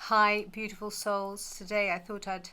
Hi, beautiful souls. Today I thought I'd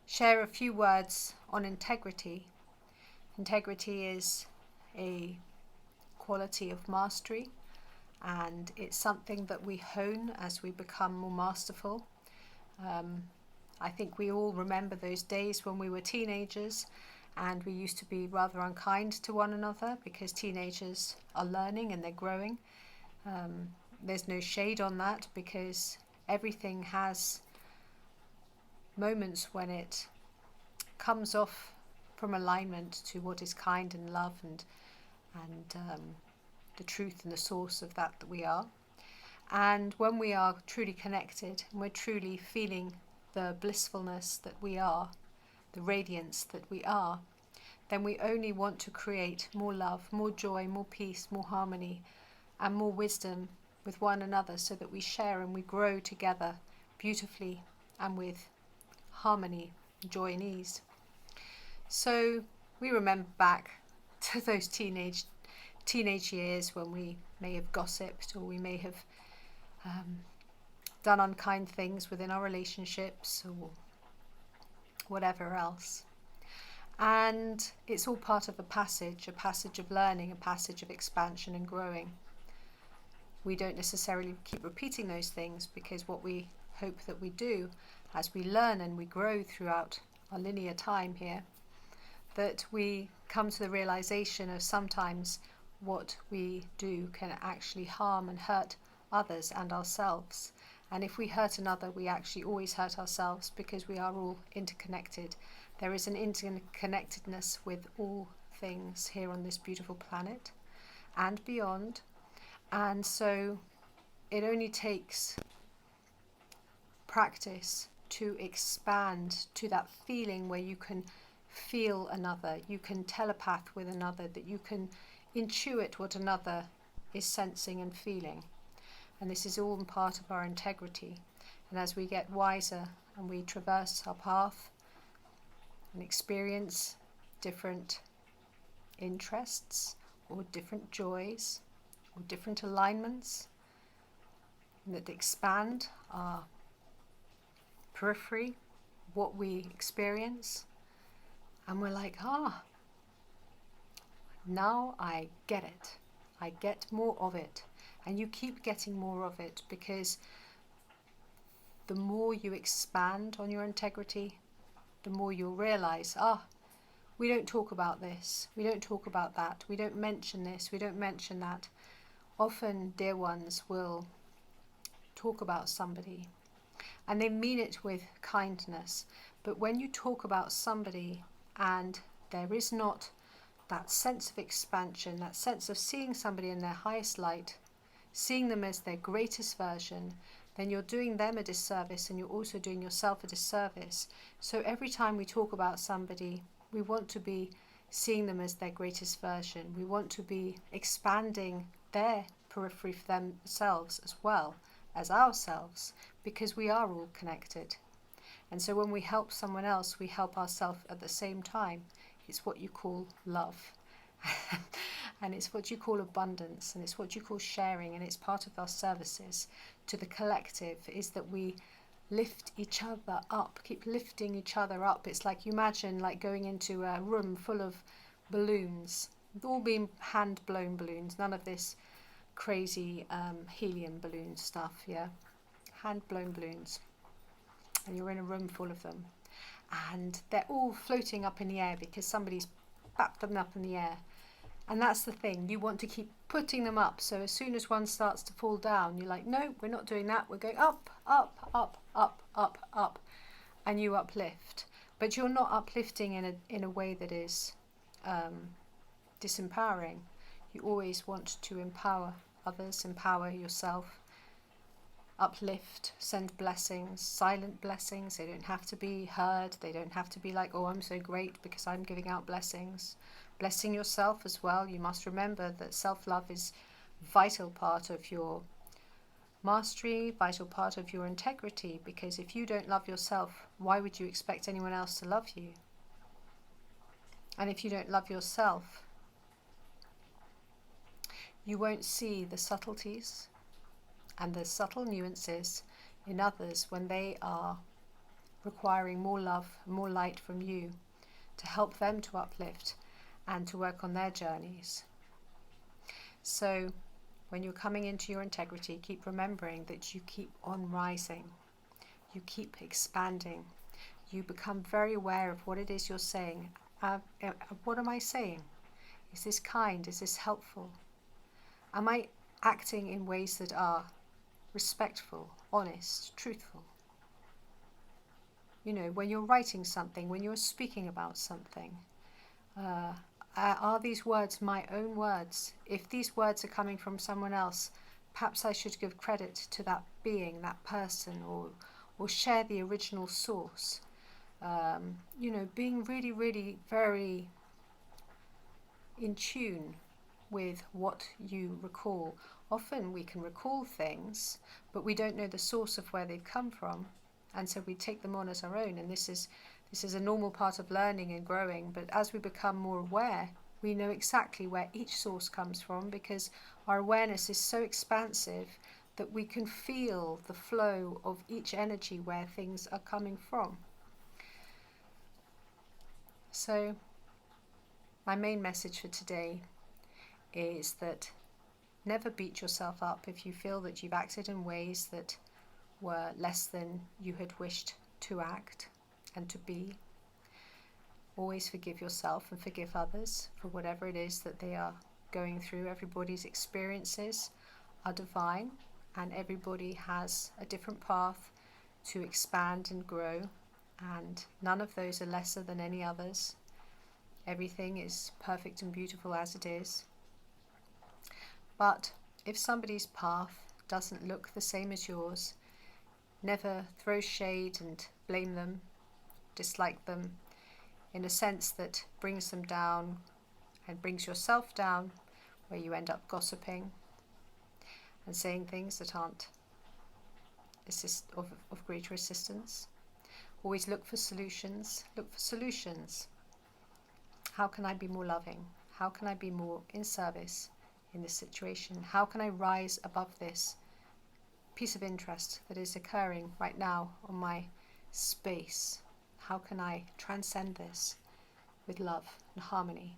share a few words on integrity. Integrity is a quality of mastery, and it's something that we hone as we become more masterful. I think we all remember those days when we were teenagers and we used to be rather unkind to one another because teenagers are learning and they're growing. There's no shade on that because everything has moments when it comes off from alignment to what is kind and love and the truth and the source of that we are. And when we are truly connected and we're truly feeling the blissfulness that we are, the radiance that we are, then we only want to create more love, more joy, more peace, more harmony, and more wisdom with one another so that we share and we grow together beautifully and with harmony, joy and ease. So we remember back to those teenage years when we may have gossiped or we may have done unkind things within our relationships or whatever else. And it's all part of a passage of learning, a passage of expansion and growing. We don't necessarily keep repeating those things because what we hope that we do as we learn and we grow throughout our linear time here, that we come to the realization of sometimes what we do can actually harm and hurt others and ourselves. And if we hurt another, we actually always hurt ourselves because we are all interconnected. There is an interconnectedness with all things here on this beautiful planet and beyond. And so it only takes practice to expand to that feeling where you can feel another, you can telepath with another, that you can intuit what another is sensing and feeling. And this is all part of our integrity. And as we get wiser and we traverse our path and experience different interests or different joys or different alignments that expand our periphery, what we experience, and we're like, now I get it. I get more of it. And you keep getting more of it because the more you expand on your integrity, the more you'll realize, we don't talk about this, we don't talk about that, we don't mention this, we don't mention that. Often dear ones will talk about somebody and they mean it with kindness, but when you talk about somebody and there is not that sense of expansion, that sense of seeing somebody in their highest light, seeing them as their greatest version, then you're doing them a disservice and you're also doing yourself a disservice. So every time we talk about somebody, we want to be seeing them as their greatest version. We want to be expanding their periphery for themselves as well as ourselves, because we are all connected. And so when we help someone else, we help ourselves at the same time. It's what you call love. And it's what you call abundance, and it's what you call sharing, and it's part of our services to the collective, is that we lift each other up, keep lifting each other up. It's like, you imagine like going into a room full of balloons, all being hand blown balloons, none of this crazy helium balloon stuff, hand blown balloons, and you're in a room full of them and they're all floating up in the air because somebody's bapped them up in the air. And that's the thing, you want to keep putting them up, so as soon as one starts to fall down, you're like, no, we're not doing that, we're going up, up, up, up, up, up, and you uplift. But you're not uplifting in a way that is disempowering. You always want to empower others, empower yourself, uplift, send blessings, silent blessings. They don't have to be heard, they don't have to be like, oh, I'm so great because I'm giving out blessings. Blessing yourself as well. You must remember that self-love is a vital part of your mastery, vital part of your integrity, because if you don't love yourself, why would you expect anyone else to love you? And if you don't love yourself, you won't see the subtleties and the subtle nuances in others when they are requiring more love, more light from you to help them to uplift and to work on their journeys. So when you're coming into your integrity, keep remembering that you keep on rising, you keep expanding, you become very aware of what it is you're saying. What am I saying? Is this kind? Is this helpful? Am I acting in ways that are respectful, honest, truthful? You know, when you're writing something, when you're speaking about something, are these words my own words? If these words are coming from someone else, perhaps I should give credit to that being, that person, or share the original source. You know, being really, really very in tune with what you recall. Often we can recall things, but we don't know the source of where they've come from, and so we take them on as our own. And this is a normal part of learning and growing. But as we become more aware, we know exactly where each source comes from, because our awareness is so expansive that we can feel the flow of each energy where things are coming from. So my main message for today is that never beat yourself up if you feel that you've acted in ways that were less than you had wished to act and to be. Always forgive yourself and forgive others for whatever it is that they are going through. Everybody's experiences are divine, and everybody has a different path to expand and grow, and none of those are lesser than any others. Everything is perfect and beautiful as it is. But if somebody's path doesn't look the same as yours, never throw shade and blame them, dislike them, in a sense that brings them down and brings yourself down, where you end up gossiping and saying things that aren't of greater assistance. Always look for solutions. Look for solutions. How can I be more loving? How can I be more in service in this situation? How can I rise above this piece of interest that is occurring right now on my space? How can I transcend this with love and harmony?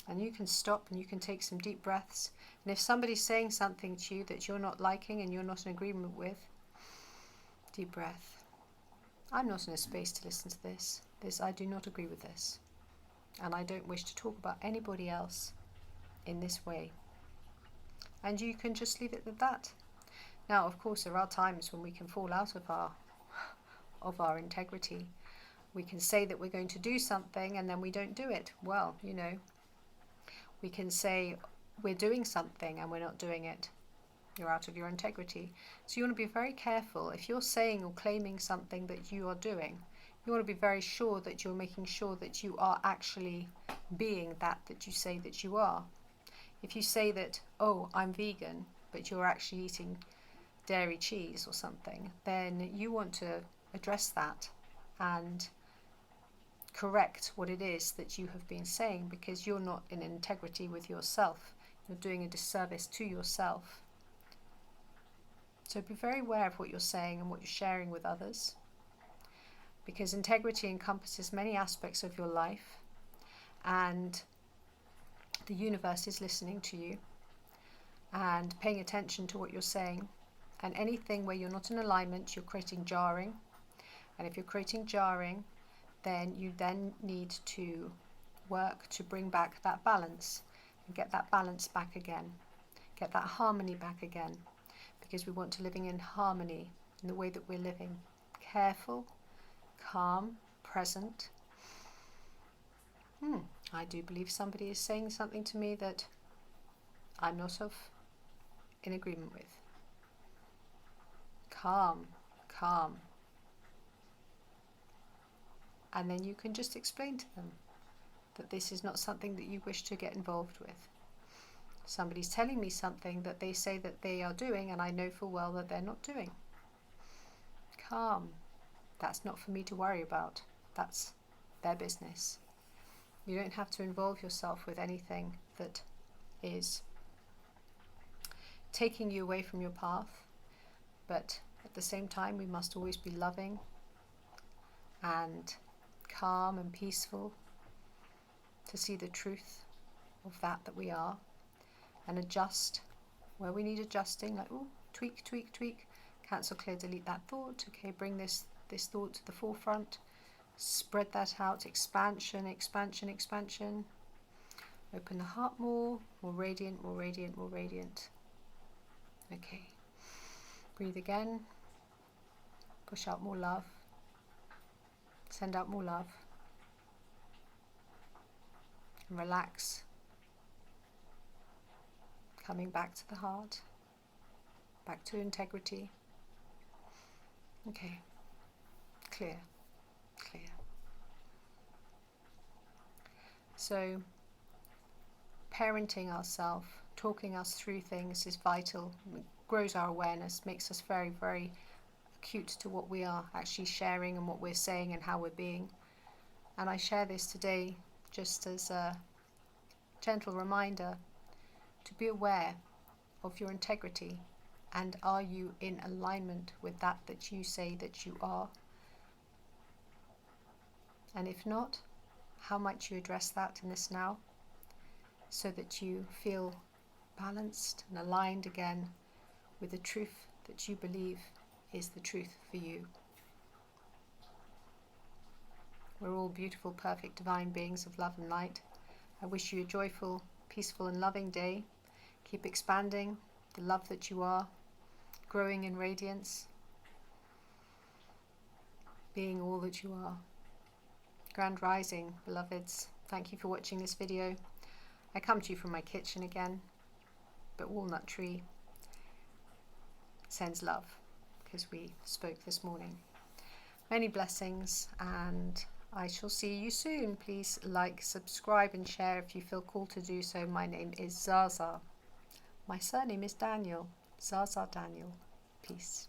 And you can stop and you can take some deep breaths. And if somebody's saying something to you that you're not liking and you're not in agreement with, deep breath. I'm not in a space to listen to this. I do not agree with this. And I don't wish to talk about anybody else in this way. And you can just leave it at that. Now, of course, there are times when we can fall out of our integrity. We can say that we're going to do something and then we don't do it. Well, you know, we can say we're doing something and we're not doing it. You're out of your integrity. So you want to be very careful. If you're saying or claiming something that you are doing, you want to be very sure that you're making sure that you are actually being that you say that you are. If you say that, oh, I'm vegan, but you're actually eating dairy cheese or something, then you want to address that and correct what it is that you have been saying, because you're not in integrity with yourself. You're doing a disservice to yourself. So be very aware of what you're saying and what you're sharing with others, because integrity encompasses many aspects of your life, and the universe is listening to you and paying attention to what you're saying. And anything where you're not in alignment, you're creating jarring. And if you're creating jarring, then you then need to work to bring back that balance and get that balance back again, get that harmony back again, because we want to living in harmony in the way that we're living. Careful, calm, present. I do believe somebody is saying something to me that I'm not in agreement with. Calm, calm. And then you can just explain to them that this is not something that you wish to get involved with. Somebody's telling me something that they say that they are doing, and I know full well that they're not doing. Calm. That's not for me to worry about. That's their business. You don't have to involve yourself with anything that is taking you away from your path, but at the same time we must always be loving and calm and peaceful to see the truth of that we are, and adjust where we need adjusting, like, oh, tweak, tweak, tweak, cancel, clear, delete that thought. Okay, bring this thought to the forefront, spread that out, expansion, expansion, expansion. Open the heart more radiant, more radiant, more radiant. Okay, breathe again, push out more love, send out more love, and relax, coming back to the heart, back to integrity. Okay, clear, clear. So parenting ourselves, talking us through things is vital. It grows our awareness, makes us very, very acute to what we are actually sharing and what we're saying and how we're being. And I share this today just as a gentle reminder to be aware of your integrity, and are you in alignment with that you say that you are? And if not, how might you address that in this now, so that you feel balanced and aligned again with the truth that you believe is the truth for you. We're all beautiful, perfect, divine beings of love and light. I wish you a joyful, peaceful and loving day. Keep expanding the love that you are, growing in radiance, being all that you are. Grand rising, beloveds. Thank you for watching this video. I come to you from my kitchen again, but Walnut Tree sends love because we spoke this morning. Many blessings, and I shall see you soon. Please like, subscribe and share if you feel called to do so. My name is Zaza. My surname is Daniel. Zaza Daniel. Peace.